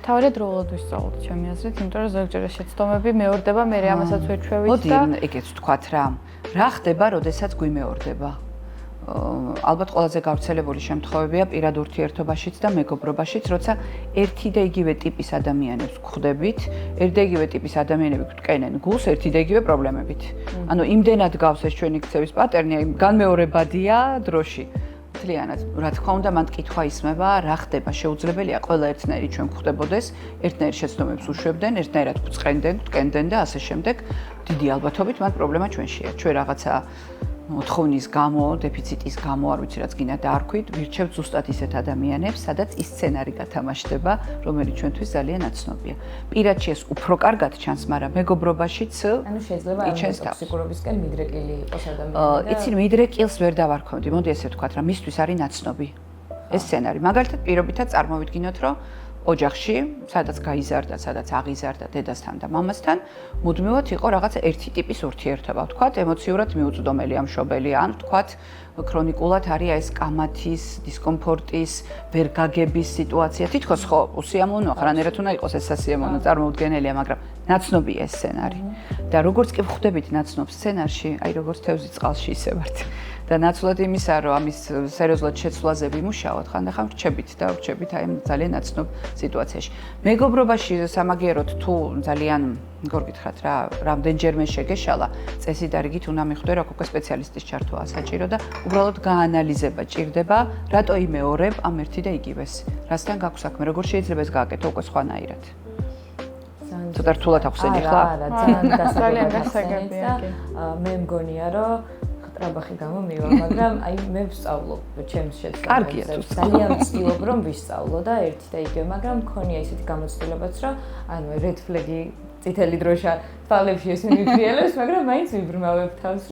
თავი დროულად ვისწავლოთ ჩემი აზრით, იმიტომ რომ ზოგჯერ შეცდომები მეორდება, მე ამასაც ვეჩვევით და მოდი ეგეც ვთქვათ რა ხდება, როდესაც გვიმეორდება. ალბათ ყველაზე გავრცელებული შემთხვევებია პირად ურთიერთობაშიც და მეგობრობაშიც, როცა ერთი და იგივე ტიპის ადამიანებს გვხვდებით, ერთი და იგივე ტიპის ადამიანები გვტკენენ გულს ერთი და იგივე პრობლემებით. ანუ იმდენად გავს ეს ჩვენი ქცევის პატერნი, განმეორებადია დროში. მთლიანად, რა თქმა უნდა, მან კითხვა ისმება, რა ხდება, შეუძლებელია ყველა ერთნაირი ჩვენ გვხვდებოდეს, ერთნაირ შეცდომებს უშვებდნენ, ერთნაირად გვწყენდნენ, გვტკენდნენ და ასე შემდეგ. დიდი ალბათობით მან პრობლემა ჩვენშია. ჩვენ რაღაცა მოთხოვნის გამო, დეფიციტის გამო, არ ვიცი რაც გინდა დაარქვით, ვირჩევთ ზუსტად ისეთ ადამიანებს, სადაც ის სცენარი გათამაშდება, რომელიც ჩვენთვის ძალიან ნაცნობია. პირადში ეს უფრო კარგად ჩანს, მაგრამ მეგობრობაშიც ანუ შეიძლება ტოქსიკურობისკენ მიდრეკილი იყოს ადამიანი. იცი, მიდრეკილს ვერ დავარქვევდი, მოდი ესე ვთქვათ, რა მისთვის არის ნაცნობი ეს სცენარი. მაგალითად, პირობითად წარმოვიდგინოთ, რომ ოჯახში, სადაც გაიზარდა, სადაც აღიზარდა დედასთან და მამასთან, მუდმივად იყო რაღაცა ერთი ტიპის ურთიერთობა, ვთქვათ, ემოციურად მიუწვდომელი ამ მშობელი, ან ვთქვათ, ქრონიკულად არის ეს კამათის, დისკომფორტის, ვერ გაგების სიტუაცია. თითქოს ხო, უსიამოვნოა, ხანერად უნდა იყოს ეს სასიამოვნო, წარმოუდგენელია, მაგრამ ნაცნობია ეს სცენარი. და როგორც კი ვხვდებით ნაცნობ სცენარში, აი როგორც თევზი წყალში ისე ვართ. და ნაცვლად იმისა, რომ ამის სერიოზულად შეცვლაზე ვიმუშაოთ, ხანდახან ვრჩებით და ვრჩებით აი ძალიან ნაცნობ სიტუაციაში. მეგობრობაში სამაგიეროდ თუ ძალიან როგორ გითხრათ რა, რამდენჯერმე შეგეშალა, წესიდარიგით უნდა მიხვდე, რომ უკვე სპეციალისტის ჩართვაა საჭირო და უბრალოდ გაანალიზება ჭირდება, რატო იმეორებ ამ ერთი და იგივეს. რასთან გაქვს საქმე, როგორ შეიძლება ეს გააკეთო უკვე სხვანაირად. ცოტა რთულად ახსენი ხლა? არა, ძალიან გასაგებია. მე მგონია, რომ ტრაბახი გამო მივა, მაგრამ აი მე ვსწავლობ ჩემს შეცდომებს. ძალიან ვცდილობ რომ ვისწავლო და ერთი და იგივე, მაგრამ მქონია ისეთი გამოცდილებაც, რომ ანუ რედ ფლეგი წითელი დროშა თვალებში ეს მიმიფრიალებს, მაგრამ მაინც ვიბრმავებ თავს.